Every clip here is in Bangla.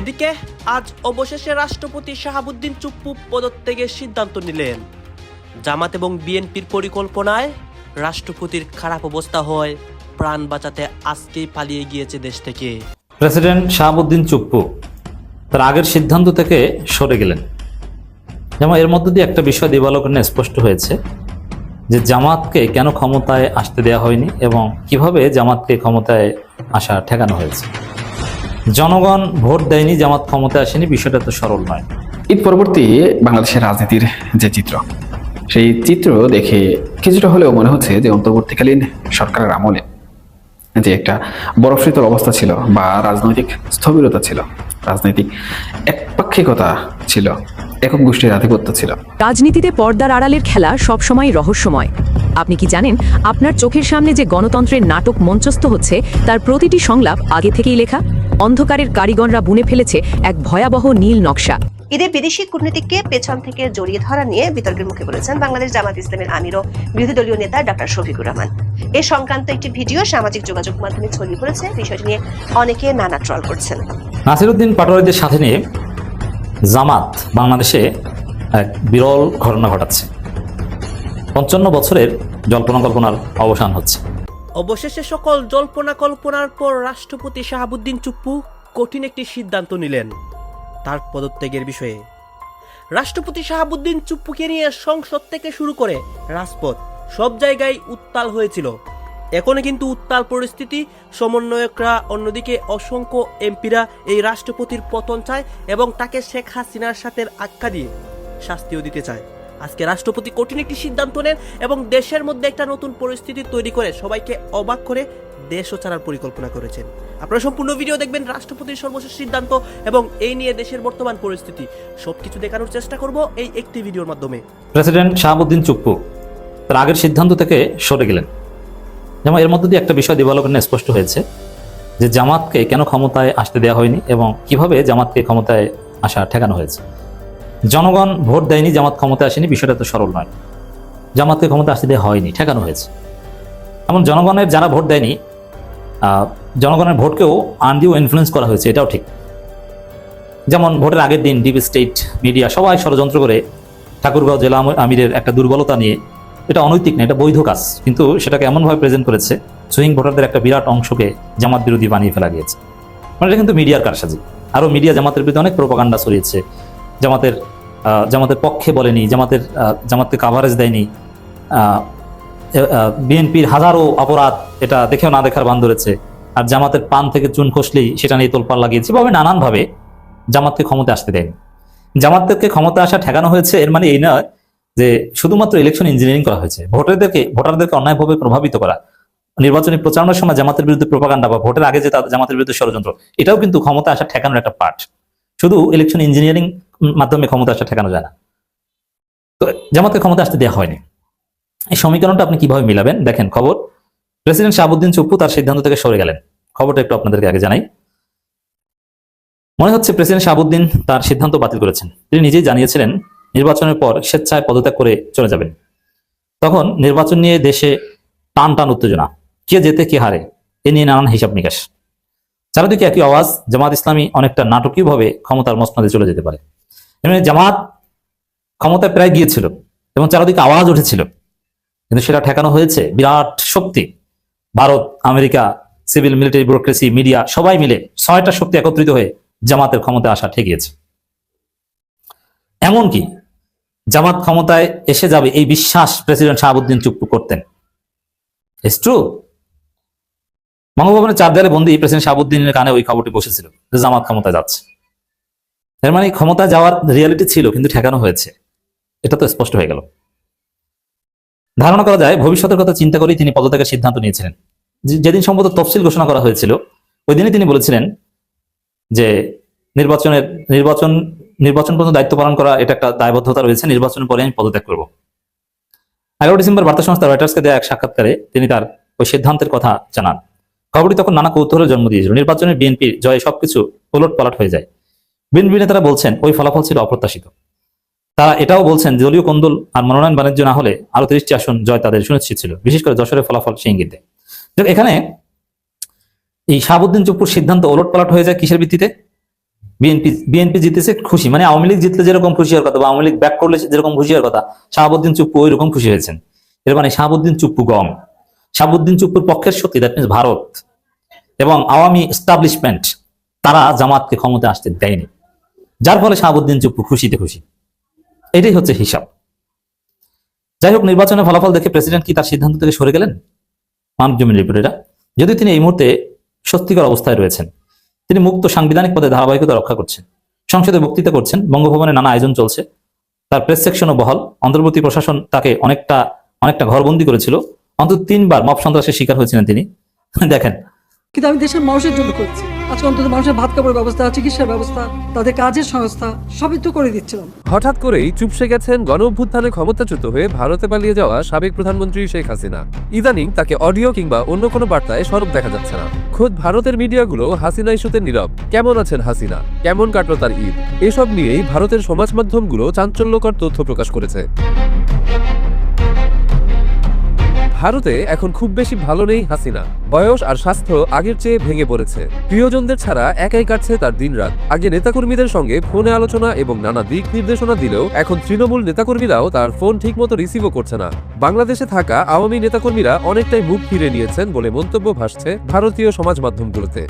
এদিকে আজ অবশেষে রাষ্ট্রপতি শাহাবুদ্দিন চুপ্পু পদত্যাগের সিদ্ধান্ত নিলেন। জামাত এবং বিএনপির পরিকল্পনায় রাষ্ট্রপতির খারাপ অবস্থা হয়, প্রাণ বাঁচাতে আজকেই পালিয়ে গিয়েছে দেশ থেকে। প্রেসিডেন্ট শাহাবুদ্দিন চুপ্পু তার আগের সিদ্ধান্ত থেকে সরে গেলেন। যেমন এর মধ্য দিয়ে একটা বিষয় দিবালোচনে স্পষ্ট হয়েছে যে জামাতকে কেন ক্ষমতায় আসতে দেওয়া হয়নি এবং কিভাবে জামাতকে ক্ষমতায় আসা ঠেকানো হয়েছে। জনগণ ভোট দেয়নি, জামাত ক্ষমতায় আসেনি, বিষয়টা তো সরল নয়। ঈদ পরবর্তী বাংলাদেশের রাজনীতির যে চিত্র, সেই চিত্র দেখে কিছুটা হলেও মনে হচ্ছে যে অন্তর্বর্তীকালীন সরকারের আমলে যে একটা বরফশীতল অবস্থা ছিল বা রাজনৈতিক স্থবিরতা ছিল, রাজনৈতিক একপাক্ষিকতা ছিল, একক গোষ্ঠীর আধিপত্য ছিল। রাজনীতিতে পর্দার আড়ালের খেলা সবসময় রহস্যময়। আপনি কি জানেন আপনার চোখের সামনে যে গণতন্ত্রের নাটক মঞ্চস্থ হচ্ছে তার প্রতিটি সংলাপ আগে থেকেই লেখা? অন্ধকারের কারিগররা বুনে ফেলেছে এক ভয়াবহ নীল নকশা। ঈদে বিদেশি কূটনীতিককে পেছন থেকে জড়িয়ে ধরা নিয়ে বিতর্কের মুখে পড়েছেন বাংলাদেশ জামাত ইসলামের আমির ও বিরোধী দলীয় নেতা ডক্টর শফিকুর রহমান। এ সংক্রান্ত একটি ভিডিও সামাজিক যোগাযোগ মাধ্যমে ছড়িয়ে পড়েছে। বিষয়টি নিয়ে অনেকে নানা ট্রল করছেন। নাসিরউদ্দিন পাটোয়ারিদের সাথে নিয়ে জামাত বাংলাদেশে এক বিরল ঘটনা ঘটাচ্ছে। 55 বছরের জল্পনা কল্পনার অবসান হচ্ছে। অবশেষে সকল জল্পনা কল্পনার পর রাষ্ট্রপতি শাহাবুদ্দিন চুপ্পু কঠিন একটি সিদ্ধান্ত নিলেন তার পদত্যাগের বিষয়ে। রাষ্ট্রপতি শাহাবুদ্দিন চুপ্পুকে নিয়ে সংসদ থেকে শুরু করে রাজপথ সব জায়গায় উত্তাল হয়েছিল। এখনো কিন্তু উত্তাল পরিস্থিতি। সমন্বয়করা অন্যদিকে অসংখ্য এমপিরা এই রাষ্ট্রপতির পতন চায় এবং তাকে শেখ হাসিনার সাথে আখ্যা দিয়ে শাস্তিও দিতে চায়। আজকে রাষ্ট্রপতি কঠিন একটি সিদ্ধান্ত নেন এবং দেশের মধ্যে একটা নতুন পরিস্থিতি তৈরি করে সবাইকে অবাক করে দেশও ছাড়ার পরিকল্পনা করেছেন। আপনারা সম্পূর্ণ ভিডিও দেখবেন, রাষ্ট্রপতির সর্বশেষ সিদ্ধান্ত এবং এই নিয়ে দেশের বর্তমান পরিস্থিতি সবকিছু দেখানোর চেষ্টা করব এই একটি ভিডিওর মাধ্যমে। প্রেসিডেন্ট শাহাবুদ্দিন চুপ্পু তার আগের সিদ্ধান্ত থেকে সরে গেলেন। যেমন এর মধ্য দিয়ে একটা বিষয় দিবালোচনে স্পষ্ট হয়েছে যে জামাতকে কেন ক্ষমতায় আসতে দেওয়া হয়নি এবং কিভাবে জামাতকে ক্ষমতায় আসা ঠেকানো হয়েছে। জনগণ ভোট দেয়নি, জামাত ক্ষমতায় আসেনি, বিষয়টা তো সরল নয়। জামাতকে ক্ষমতা আসতে দেওয়া হয়নি, ঠেকানো হয়েছে। এমন জনগণের যারা ভোট দেয়নি, জনগণের ভোটকেও আনডিউ ইনফ্লুয়েন্স করা হয়েছে, এটাও ঠিক। যেমন ভোটের আগের দিন ডিপ স্টেট মিডিয়া সবাই ষড়যন্ত্র করে ঠাকুরগাঁও জেলা আমিরের একটা দুর্বলতা নিয়ে, এটা অনৈতিক না, এটা বৈধ কাজ, কিন্তু সেটাকে এমনভাবে প্রেজেন্ট করেছে সুইং ভোটারদের একটা বিরাট অংশকে জামাত বিরোধী বানিয়ে ফেলা গিয়েছে। মানে এটা কিন্তু মিডিয়ার কারসাজি। আরও মিডিয়া জামাতের বিরুদ্ধে অনেক প্রোপাগান্ডা ছড়িয়েছে, জামাতের পক্ষে বলেনি, জামাতকে কাভারেজ দেয়নি। বিএনপির হাজারো অপরাধ এটা দেখেও না দেখার ভান ধরেছে, আর জামাতের পান থেকে চুন খসলেই সেটা নিয়ে তোলপাড় লাগিয়েছে। ভাবে নানানভাবে জামাতকে ক্ষমতা আসতে দেয়নি। জামাতকে ক্ষমতা আসা ঠেকানো হয়েছে এর মানে এই নয় যে শুধুমাত্র ইলেকশন ইঞ্জিনিয়ারিং করা হয়েছে। ভোটারদেরকে অন্যায়ভাবে প্রভাবিত করা, নির্বাচনী প্রচারণার সময় জামাতের বিরুদ্ধে প্রোপাগান্ডা বা ভোটের আগে যে জামাতের বিরুদ্ধে ষড়যন্ত্র, এটাও কিন্তু ক্ষমতা আসা ঠেকানোর একটা পার্ট। শুধু ইলেকশন ইঞ্জিনিয়ারিং মাধ্যমে ক্ষমতা আসা ঠেকানো যায় না। তো জামাতকে ক্ষমতা আসতে দেওয়া হয়নি, এই সমীকরণটা আপনি কিভাবে মিলাবেন? দেখেন খবর, প্রেসিডেন্ট শাহাবুদ্দিন চুপ্পু তার সিদ্ধান্ত থেকে সরে গেলেন। খবরটা একটু আপনাদেরকে আগে জানাই। মনে হচ্ছে প্রেসিডেন্ট শাহাবুদ্দিন তার সিদ্ধান্ত বাতিল করেছেন। তিনি নিজেই জানিয়েছিলেন নির্বাচনের পর স্বেচ্ছায় পদত্যাগ করে চলে যাবেন। তখন নির্বাচন নিয়ে দেশে টান টান উত্তেজনা, কে জেতে কে হারে এ নিয়ে নানান হিসাব নিকাশ। চারিদিকে একই আওয়াজ, জামাত ইসলামী অনেকটা নাটকীয়ভাবে ক্ষমতার মসনদে চলে যেতে পারে। এমনি জামাত ক্ষমতায় প্রায় গিয়েছিল এবং চারিদিকে আওয়াজ উঠেছিল, কিন্তু সেটা ঠেকানো হয়েছে বিরাট শক্তি, Bharat, America, civil military bureaucracy, media সবাই মিলে 6টা শক্তি একত্রিত হয়ে জামাতের ক্ষমতায় আসা ঠেকিয়েছে। এমনকি জামাত ক্ষমতায় এসে যাবে এই বিশ্বাস প্রেসিডেন্ট শাহাবুদ্দিন চুপ্পু করতেন। It's true. বঙ্গভবনের 4 দেয়ালে বন্দী প্রেসিডেন্ট শাহাবুদ্দিনের কানে ওই খবরটি বসেছিল যে জামাত ক্ষমতায় যাচ্ছে। এর মানে ক্ষমতায় যাওয়ার রিয়ালিটি ছিল, কিন্তু ঠেকানো হয়েছে, এটা তো স্পষ্ট হয়ে গেল। ধারণা করা যায় ভবিষ্যতের কথা চিন্তা করেই তিনি পদত্যাগের সিদ্ধান্ত নিয়েছিলেন। যেদিন সম্ভবত তফসিল ঘোষণা করা হয়েছিল ওই দিনই তিনি বলেছিলেন যে নির্বাচন পর্যন্ত দায়িত্ব পালন করা এটা একটা দায়বদ্ধতা রয়েছে, নির্বাচনের পরে আমি পদত্যাগ করব। 11 ডিসেম্বর বার্তা সংস্থা রয়টার্সকে দেওয়া এক সাক্ষাৎকারে তিনি তার ওই সিদ্ধান্তের কথা জানান। খবরটি তখন নানা কৌতূহলের জন্ম দিয়েছিল। নির্বাচনের বিএনপির জয়ে সবকিছু ওলট পালট হয়ে যায়। বিএনপি নেতারা বলছেন ওই ফলাফল ছিল অপ্রত্যাশিত। তারা এটাও বলছেন দলীয় কোন্দল আর মনোনয়ন বাণিজ্য না হলে আরো 30টি আসন জয় তাদের সুনিশ্চিত ছিল, বিশেষ করে যশোরের ফলাফল সেই ইঙ্গিত দেয়। এখানে এই শাহাবুদ্দিন চুপ্পুর সিদ্ধান্ত ওলট পালট হয়ে যায় কিসের ভিত্তিতে? বিএনপি জিতেছে খুশি, মানে আওয়ামী লীগ জিতলে যেরকম খুশি হওয়ার কথা বা আওয়ামী লীগ ব্যাক করলে যেরকম খুশি হওয়ার কথা, শাহাবুদ্দিন চুপ্পু ওই রকম খুশি হয়েছেন। এর মানে শাহাবুদ্দিন চুপ্পু গম। শাহাবুদ্দিন চুপ্পুর পক্ষের শক্তি, দ্যাট মিনস ভারত এবং আওয়ামী এস্টাবলিশমেন্ট, তারা জামাতকে ক্ষমতা আসতে দেয়নি, যার ফলে শাহাবুদ্দিন চুপ্পু খুশিতে খুশি। এটাই হচ্ছে হিসাব। যাই হোক, নির্বাচনের ফলাফল দেখে প্রেসিডেন্ট কি তার সিদ্ধান্ত থেকে সরে গেলেন? মানব জমিন রিপোর্টাররা, যদিও তিনি এই মুহূর্তে স্বস্তিকর অবস্থায় রয়েছেন, তিনি মুক্ত সাংবিধানিক পদে ধারাবাহিকতা রক্ষা করছেন, সংসদে বক্তৃতা করছেন, বঙ্গভবনে নানা আয়োজন চলছে, তার প্রেস সেকশনও বহাল, অন্তর্বর্তী প্রশাসন তাকে অনেকটা ঘরবন্দি করেছিল, অন্তত 3 বার মব সন্ত্রাসের শিকার হয়েছিলেন তিনি। দেখেন, কিন্তু আমি দেশের মানুষের জন্য করছি। আজকে অন্তত মানুষের ভাত কাপড়ের ব্যবস্থা, চিকিৎসার ব্যবস্থা, তাদের কাজের সংস্থা সবই তো করে দিচ্ছিলাম। হঠাৎ করেই চুপসে গেছেন গণ অভ্যুত্থানে ক্ষমতাচ্যুত হয়ে ভারতে পালিয়ে যাওয়া সাবেক প্রধানমন্ত্রী শেখ হাসিনা। ইদানিং তাকে অডিও কিংবা অন্য কোনো বার্তায় সরব দেখা যাচ্ছে না। খোদ ভারতের মিডিয়াগুলো হাসিনা ইস্যুতে নীরব। কেমন আছেন হাসিনা, কেমন কাটলো তার ঈদ, এসব নিয়েই ভারতের সমাজ মাধ্যমগুলো চাঞ্চল্যকর তথ্য প্রকাশ করেছে। ভারতে এখন খুব বেশি ভালো নেই হাসিনা। বয়স আর স্বাস্থ্য আগের চেয়ে ভেঙে পড়েছে। প্রিয়জনদের ছাড়া একাই কাটছে তার দিনরাত। আগে নেতাকর্মীদের সঙ্গে ফোনে আলোচনা এবং নানা দিক নির্দেশনা দিলেও এখন তৃণমূল নেতাকর্মীরাও তার ফোন ঠিকমতো রিসিভও করছে না। বাংলাদেশে থাকা আওয়ামী নেতাকর্মীরা অনেকটাই মুখ ফিরে নিয়েছেন বলে মন্তব্য ভাসছে ভারতীয় সমাজ মাধ্যমগুলোতে।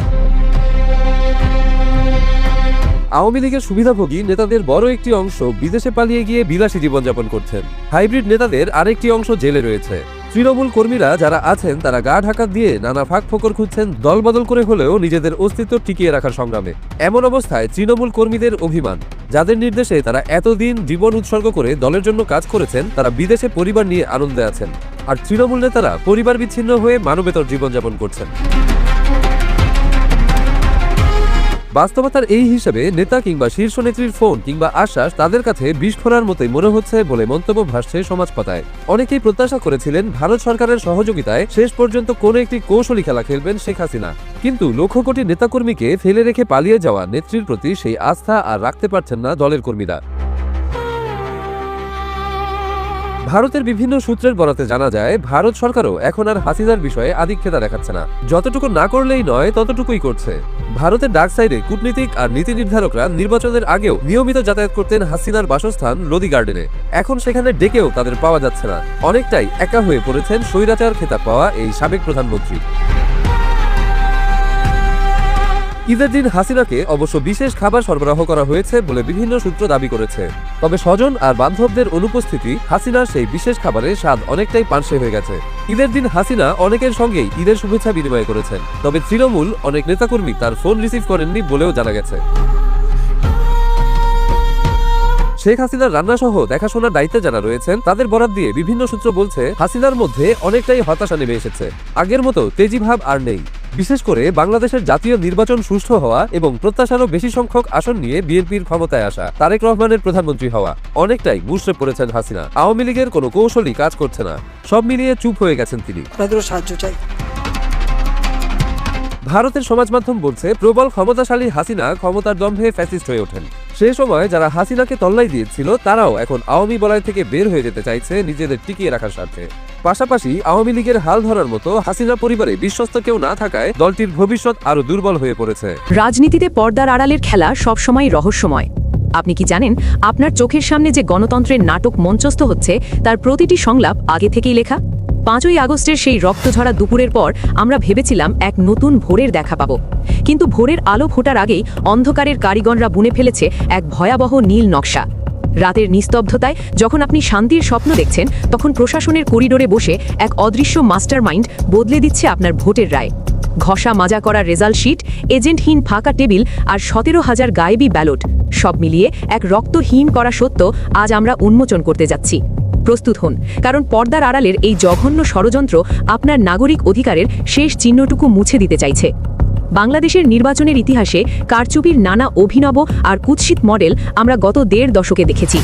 আওয়ামী লীগের সুবিধাভোগী নেতাদের বড় একটি অংশ বিদেশে পালিয়ে গিয়ে বিলাসী জীবনযাপন করছেন। হাইব্রিড নেতাদের আরেকটি অংশ জেলে রয়েছে। তৃণমূল কর্মীরা যারা আছেন তারা গা ঢাকা দিয়ে নানা ফাঁক ফোকর খুঁজছেন দলবদল করে হলেও নিজেদের অস্তিত্ব টিকিয়ে রাখার সংগ্রামে। এমন অবস্থায় তৃণমূল কর্মীদের অভিমান, যাদের নির্দেশে তারা এতদিন জীবন উৎসর্গ করে দলের জন্য কাজ করেছেন, তারা বিদেশে পরিবার নিয়ে আনন্দে আছেন, আর তৃণমূল নেতারা পরিবার বিচ্ছিন্ন হয়ে মানবেতর জীবনযাপন করছেন। বাস্তবতার এই হিসেবে নেতা কিংবা শীর্ষ নেত্রীর ফোন কিংবা আশ্বাস তাদের কাছে বিস্ফোরণের মতোই মনে হচ্ছে বলে মন্তব্য ভাসছে সমাজপাতায়। অনেকেই প্রত্যাশা করেছিলেন ভারত সরকারের সহযোগিতায় শেষ পর্যন্ত কোনো একটি কৌশলী খেলা খেলবেন শেখ হাসিনা, কিন্তু লক্ষ কোটি নেতাকর্মীকে ফেলে রেখে পালিয়ে যাওয়া নেত্রীর প্রতি সেই আস্থা আর রাখতে পারছেন না দলের কর্মীরা। ভারতের বিভিন্ন সূত্রের বরাতে জানা যায়, ভারত সরকারও এখন আর হাসিনার বিষয়ে আধিক্যতা দেখাচ্ছে না। যতটুকু না করলেই নয় ততটুকুই করছে। ভারতের ডাক সাইডে কূটনীতিক আর নীতি নির্ধারকরা নির্বাচনের আগেও নিয়মিত যাতায়াত করতেন হাসিনার বাসস্থান লোদি গার্ডেনে। এখন সেখানে ডেকেও তাদের পাওয়া যাচ্ছে না। অনেকটাই একা হয়ে পড়েছেন স্বৈরাচার খেতাব পাওয়া এই সাবেক প্রধানমন্ত্রী। ঈদের দিন হাসিনাকে অবশ্য বিশেষ খাবার সরবরাহ করা হয়েছে বলে বিভিন্ন সূত্র দাবি করেছে। তবে স্বজন আর বান্ধবদের অনুপস্থিতি হাসিনার সেই বিশেষ খাবারের স্বাদ অনেকটাই পানসে হয়ে গেছে। ঈদের দিন হাসিনা অনেকের সঙ্গেই ঈদের শুভেচ্ছা বিনিময় করেছেন, তবে তৃণমূল অনেক নেতাকর্মী তার ফোন রিসিভ করেননি বলেও জানা গেছে। শেখ হাসিনার রান্নাসহ দেখাশোনার দায়িত্বে যারা রয়েছেন তাদের বরাত দিয়ে বিভিন্ন সূত্র বলছে, হাসিনার মধ্যে অনেকটাই হতাশা নেমে এসেছে। আগের মতো তেজি ভাব আর নেই। বিশেষ করে বাংলাদেশের জাতীয় নির্বাচন সুষ্ঠু হওয়া এবং প্রত্যাশারও বেশি সংখ্যক আসন নিয়ে বিএনপির ক্ষমতায় আসা, তারেক রহমানের প্রধানমন্ত্রী হওয়া, অনেকটাই মুষড়ে পড়েছেন হাসিনা। আওয়ামী লীগের কোনো কৌশলই কাজ করছে না। সব মিলিয়ে চুপ হয়ে গেছেন তিনি। আপনাদেরও সাহায্য চাই। ভারতের সমাজ মাধ্যম বলছে, প্রবল ক্ষমতাশালী হাসিনা ক্ষমতার দম্ভে ফ্যাসিস্ট হয়ে ওঠেন। সেই সময় যারা হাসিনাকে তল্লাই দিয়েছিল তারাও এখন আওয়ামী বলয় থেকে বের হয়ে যেতে চাইছে নিজেদের টিকিয়ে রাখার স্বার্থে। পাশাপাশি আওয়ামী লীগের হাল ধরার মতো হাসিনা পরিবারে বিশ্বস্ত কেউ না থাকায় দলটির ভবিষ্যৎ আরো দুর্বল হয়ে পড়েছে। রাজনীতিতে পর্দার আড়ালের খেলা সবসময় রহস্যময়। আপনি কি জানেন, আপনার চোখের সামনে যে গণতন্ত্রের নাটক মঞ্চস্থ হচ্ছে তার প্রতিটি সংলাপ আগে থেকেই লেখা? 5ই আগস্টের সেই রক্তঝরা দুপুরের পর আমরা ভেবেছিলাম এক নতুন ভোরের দেখা পাব, কিন্তু ভোরের আলো ফোটার আগেই অন্ধকারের কারিগররা বুনে ফেলেছে এক ভয়াবহ নীল নকশা। রাতের নিস্তব্ধতায় যখন আপনি শান্তির স্বপ্ন দেখছেন, তখন প্রশাসনের করিডোরে বসে এক অদৃশ্য মাস্টার মাইন্ড বদলে দিচ্ছে আপনার ভোটের রায়। ঘষা মাজা করা রেজাল্ট শিট, এজেন্টহীন ফাঁকা টেবিল আর 17,000 গায়েবী ব্যালট, সব মিলিয়ে এক রক্তহীন করা সত্য আজ আমরা উন্মোচন করতে যাচ্ছি। প্রস্তুত হন, কারণ পর্দার আড়ালের এই জঘন্য ষড়যন্ত্র আপনার নাগরিক অধিকারের শেষ চিহ্নটুকু মুছে দিতে চাইছে। বাংলাদেশের নির্বাচনের ইতিহাসে কারচুপির নানা অভিনব আর কুৎসিত মডেল আমরা গত 1.5 দশকে দেখেছি।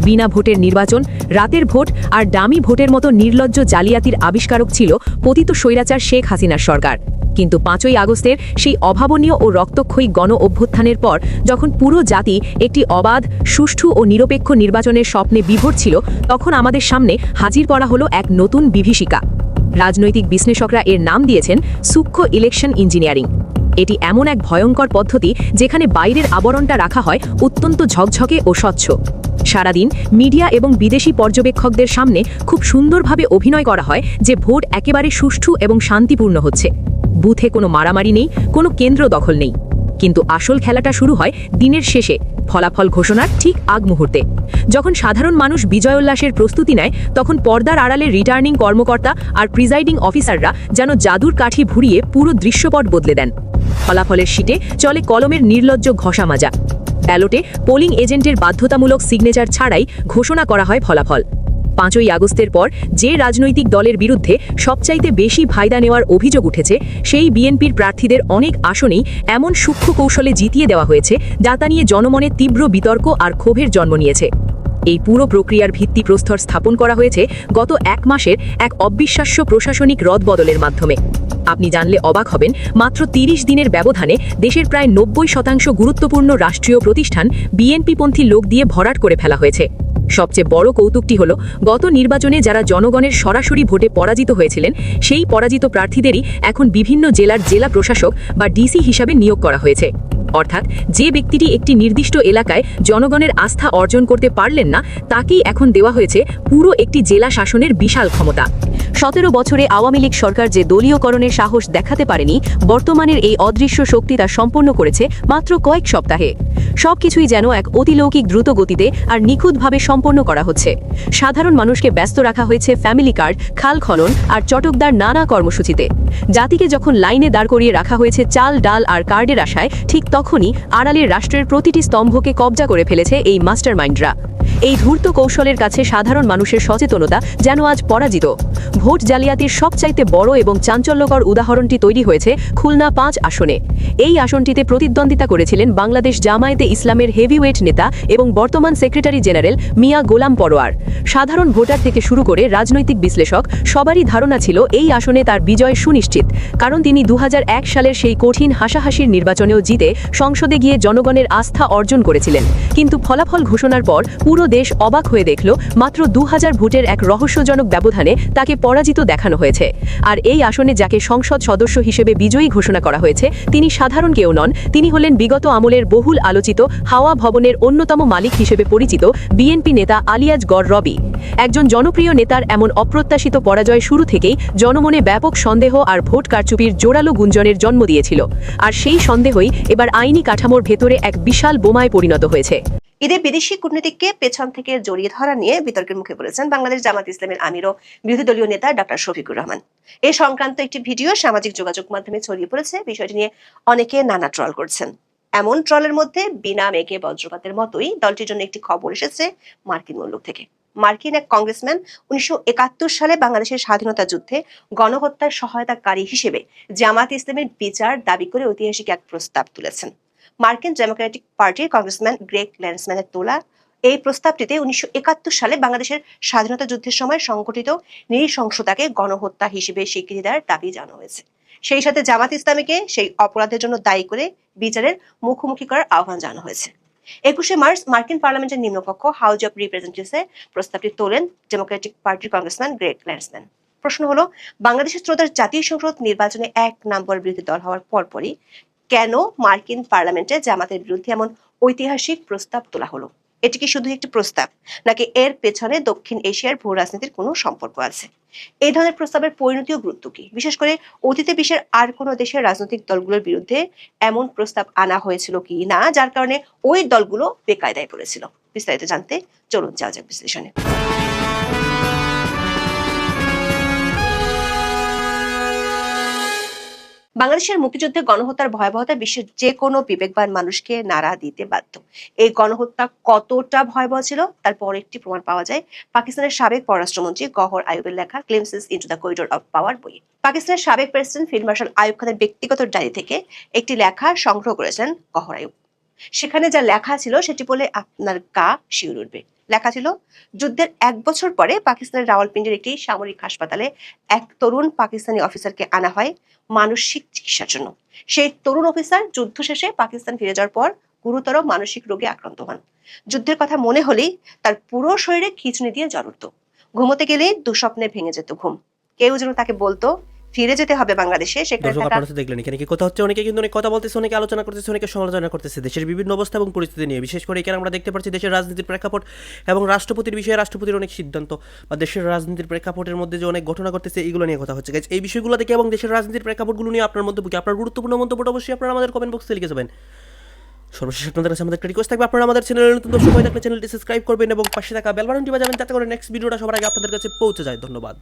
বিনা ভোটের নির্বাচন, রাতের ভোট আর ডামি ভোটের মতো নির্লজ্জ জালিয়াতির আবিষ্কারক ছিল পতিত স্বৈরাচার শেখ হাসিনার সরকার। কিন্তু 5ই আগস্টের সেই অভাবনীয় ও রক্তক্ষয়ী গণ অভ্যুত্থানের পর যখন পুরো জাতি একটি অবাধ, সুষ্ঠু ও নিরপেক্ষ নির্বাচনের স্বপ্নে বিভোর ছিল, তখন আমাদের সামনে হাজির করা হলো এক নতুন বিভীষিকা। রাজনৈতিক বিশ্লেষকরা এর নাম দিয়েছেন সূক্ষ্ম ইলেকশন ইঞ্জিনিয়ারিং। এটি এমন এক ভয়ঙ্কর পদ্ধতি যেখানে বাইরের আবরণটা রাখা হয় অত্যন্ত ঝকঝকে ও স্বচ্ছ। সারাদিন মিডিয়া এবং বিদেশি পর্যবেক্ষকদের সামনে খুব সুন্দরভাবে অভিনয় করা হয় যে ভোট একেবারে সুষ্ঠু এবং শান্তিপূর্ণ হচ্ছে। বুথে কোনো মারামারি নেই, কোনো কেন্দ্র দখল নেই। কিন্তু আসল খেলাটা শুরু হয় দিনের শেষে, ফলাফল ঘোষণার ঠিক আগ মুহূর্তে। যখন সাধারণ মানুষ বিজয়োল্লাসের প্রস্তুতি নেয়, তখন পর্দার আড়ালে রিটার্নিং কর্মকর্তা আর প্রিজাইডিং অফিসাররা যেন জাদুর কাঠি ভুরিয়ে পুরো দৃশ্যপট বদলে দেন। ফলাফলের শিটে চলে কলমের নির্লজ্জ ঘষা মাজা। ব্যালটে পোলিং এজেন্টের বাধ্যতামূলক সিগনেচার ছাড়াই ঘোষণা করা হয় ফলাফল। 5ই আগস্টের পর যে রাজনৈতিক দলের বিরুদ্ধে সবচাইতে বেশি ফায়দা নেওয়ার অভিযোগ উঠেছে, সেই বিএনপির প্রার্থীদের অনেক আসনেই এমন সূক্ষ্ম কৌশলে জিতিয়ে দেওয়া হয়েছে যা তা নিয়ে জনমনে তীব্র বিতর্ক আর ক্ষোভের জন্ম নিয়েছে। এই পুরো প্রক্রিয়ার ভিত্তিপ্রস্তর স্থাপন করা হয়েছে গত 1 মাসের এক অবিশ্বাস্য প্রশাসনিক রদবদলের মাধ্যমে। আপনি জানলে অবাক হবেন, মাত্র 30 দিনের ব্যবধানে দেশের প্রায় 90% গুরুত্বপূর্ণ রাষ্ট্রীয় প্রতিষ্ঠান বিএনপিপন্থী লোক দিয়ে ভরাট করে ফেলা হয়েছে। সবচেয়ে বড় কৌতুকটি হল, গত নির্বাচনে যারা জনগণের সরাসরি ভোটে পরাজিত হয়েছিলেন, সেই পরাজিত প্রার্থীদেরই এখন বিভিন্ন জেলার জেলা প্রশাসক বা ডিসি হিসাবে নিয়োগ করা হয়েছে। অর্থাৎ যে ব্যক্তিটি একটি নির্দিষ্ট এলাকায় জনগণের আস্থা অর্জন করতে পারলেন না, তাকেই এখন দেওয়া হয়েছে পুরো একটি জেলা শাসনের বিশাল ক্ষমতা। 17 বছরে আওয়ামী লীগ সরকার যে দলীয়করণের সাহস দেখাতে পারেনি, বর্তমানের এই অদৃশ্য শক্তি তা সম্পন্ন করেছে মাত্র কয়েক সপ্তাহে। সবকিছুই যেন এক অতিলৌকিক দ্রুত গতিতে আর নিখুঁতভাবে সম্পন্ন করা হচ্ছে। সাধারণ মানুষকে ব্যস্ত রাখা হয়েছে ফ্যামিলি কার্ড, খাল খনন আর চটকদার নানা কর্মসূচিতে। জাতিকে যখন লাইনে দাঁড় করিয়ে রাখা হয়েছে চাল, ডাল আর কার্ডের আশায়, ঠিক তখনই আড়ালের রাষ্ট্রের প্রতিটি স্তম্ভকে কবজা করে ফেলেছে এই মাস্টারমাইন্ডরা। এই ধূর্ত কৌশলের কাছে সাধারণ মানুষের সচেতনতা যেন আজ পরাজিত। ভোট জালিয়াতির সবচাইতে বড় এবং চাঞ্চল্যকর উদাহরণটি তৈরি হয়েছে খুলনা 5 আসনে। এই আসনটিতে প্রতিদ্বন্দ্বিতা করেছিলেন বাংলাদেশ জামায়াতে ইসলামের হেভিওয়েট নেতা এবং বর্তমান সেক্রেটারি জেনারেল মিয়া গোলাম পরোয়ার। সাধারণ ভোটার থেকে শুরু করে রাজনৈতিক বিশ্লেষক সবারই ধারণা ছিল এই আসনে তার বিজয় সুনিশ্চিত, কারণ তিনি 2001 সালের সেই কঠিন হাসাহাসির নির্বাচনেও জিতে সংসদে গিয়ে জনগণের আস্থা অর্জন করেছিলেন। কিন্তু ফলাফল ঘোষণার পর পুরো দেশ অবাক হয়ে দেখল, মাত্র 2000 ভোটের এক রহস্যজনক ব্যবধানে তাকে পরাজিত দেখানো হয়েছে। আর এই আসনে যাকে সংসদ সদস্য হিসেবে বিজয়ী ঘোষণা করা হয়েছে, তিনি সাধারণ কেউ নন, তিনি হলেন বিগত আমলের বহুল আলোচিত হাওয়া ভবনের অন্যতম মালিক হিসেবে পরিচিত বিএনপি নেতা আলিয়াজ গড় রবি। একজন জনপ্রিয় নেতার এমন অপ্রত্যাশিত পরাজয় শুরু থেকেই জনমনে ব্যাপক সন্দেহ আর ভোট কারচুপির জোরালো গুঞ্জনের জন্ম দিয়েছিল। আর সেই সন্দেহই এবার আইনি কাঠামোর ভেতরে এক বিশাল বোমায় পরিণত হয়েছে। ঈদে বিদেশি কূটনীতিককে পেছন থেকে জড়িয়ে ধরা নিয়ে বিতর্কের মুখে পড়েছেন বাংলাদেশ জামাত ইসলামের আমির ও বিরোধী দলীয় নেতা ডক্টর শফিকুর রহমান। এই সংক্রান্ত একটি ভিডিও সামাজিক যোগাযোগ মাধ্যমে ছড়িয়ে পড়েছে। বিষয়টি নিয়ে অনেকে নানা ট্রল করছেন। এমন ট্রলের মধ্যে বিনা মেঘে বজ্রপাতের মতোই দলটির জন্য একটি খবর এসেছে মার্কিন মুলুক থেকে। মার্কিন এক কংগ্রেসম্যান 1971 সালে বাংলাদেশের স্বাধীনতা যুদ্ধে গণহত্যার সহায়তাকারী হিসেবে জামাত ইসলামের বিচার দাবি করে ঐতিহাসিক এক প্রস্তাব তুলেছেন। মার্কিন ডেমোক্রেটিক পার্টির কংগ্রেসম্যান গ্রেগ ল্যান্সম্যানের তোলা এই প্রস্তাবটিতে 1971 সালে বাংলাদেশের স্বাধীনতা যুদ্ধের সময় সংঘটিত নৃশংসতাকে গণহত্যা হিসেবে স্বীকৃতি দেওয়ার দাবি জানানো হয়েছে। সেই সাথে জামাত ইসলামীকে সেই অপরাধের জন্য দায়ী করে বিচারের মুখোমুখি করার আহ্বান জানানো হয়েছে। 21শে মার্চ মার্কিন পার্লামেন্টের নিম্নকক্ষ হাউস অব রিপ্রেজেন্টেটিভসে প্রস্তাবটি তোলেন ডেমোক্রেটিক পার্টির কংগ্রেসম্যান গ্রেগ ল্যান্সম্যান। প্রশ্ন হলো, বাংলাদেশের ত্রয়োদশ জাতীয় সংসদ নির্বাচনে 1 নম্বর বিরোধী দল হওয়ার পরপরই কেন মার্কিন পার্লামেন্টে জামাতের বিরুদ্ধে এমন ঐতিহাসিক প্রস্তাব তোলা হলো? এটি কি শুধু একটি প্রস্তাব, নাকি এর পেছনে দক্ষিণ এশিয়ার ভূ রাজনীতির কোনো সম্পর্ক আছে? এই ধরনের প্রস্তাবের পরিণতি ও গুরুত্ব কি? বিশেষ করে অতীতে বিশ্বের আর কোনো দেশের রাজনৈতিক দলগুলোর বিরুদ্ধে এমন প্রস্তাব আনা হয়েছিল কি না, যার কারণে ওই দলগুলো বেকায়দায় পড়েছিল? বিস্তারিত জানতে চলুন যাওয়া যাক বিশ্লেষণে। বাংলাদেশের মুক্তিযুদ্ধে গণহত্যার ভয়াবহতা বিশ্বের যে কোনো বিবেকবান মানুষকে নাড়া দিতে বাধ্য। এই গণহত্যা কতটা ভয়াবহ ছিল তার পর একটি প্রমাণ পাওয়া যায় পাকিস্তানের সাবেক পররাষ্ট্রমন্ত্রী গওহর আইয়ুবের লেখা glimpses into the corridor of power বইয়ে। পাকিস্তানের সাবেক প্রেসিডেন্ট ফিল্ড মার্শাল আইয়ুব খানের ব্যক্তিগত ডায়েরি থেকে একটি লেখা সংগ্রহ করেছেন গওহর আইয়ুব। সেখানে যা লেখা ছিল সেটি বলে আপনার গা শিউরে উঠবে। লেখা ছিল, যুদ্ধের 1 বছর পরে পাকিস্তানের রাওয়ালপিন্ডির একটি সামরিক হাসপাতালে এক তরুণ পাকিস্তানি অফিসারকে আনা হয় মানসিক চিকিৎসার জন্য। সেই তরুণ অফিসার যুদ্ধ শেষে পাকিস্তান ফিরে যাওয়ার পর গুরুতর মানসিক রোগে আক্রান্ত হন। যুদ্ধের কথা মনে হলেই তার পুরো শরীরে খিঁচুনি দিয়ে জ্বর উঠত। ঘুমোতে গেলেই দুঃস্বপ্নে ভেঙে যেত ঘুম। কেউ যেন তাকে বলতো, ফিরে যেতে হবে বাংলাদেশে। সেখানে দর্শক থাকা আপনারা তো দেখলেন এখানে কি কথা হচ্ছে, অনেকে কিন্তু অনেক কথা বলতেছে, অনেকে আলোচনা করতেছে, অনেকে সমালোচনা করতেছে দেশের বিভিন্ন অবস্থা এবং পরিস্থিতি নিয়ে। বিশেষ করে এখানে আমরা দেখতে পাচ্ছি দেশের রাজনীতির প্রেক্ষাপট এবং রাষ্ট্রপতির বিষয়ে রাষ্ট্রপতির অনেক সিদ্ধান্ত বা দেশের রাজনীতির প্রেক্ষাপটের মধ্যে যে অনেক ঘটনা ঘটতেছে এইগুলো নিয়ে কথা হচ্ছে। Guys, এই বিষয়গুলো দেখে এবং দেশের রাজনীতির প্রেক্ষাপটগুলো নিয়ে আপনার মন্তব্য কি? আপনার গুরুত্বপূর্ণ মন্তব্যটা অবশ্যই আপনারা আমাদের কমেন্ট বক্সে লিখে যাবেন। সর্বশেষ আপনাদের কাছে আমাদের একটা রিকোয়েস্ট থাকবে, আপনারা আমাদের চ্যানেলে নতুন দর্শক হয়ে থাকলে চ্যানেলটি সাবস্ক্রাইব করবেন এবং পাশে থাকা বেল বাটনটি বাজাবেন যাতে করে নেক্সট ভিডিওটা সবার আগে আপনাদের কাছে পৌঁছে যায়। ধন্যবাদ।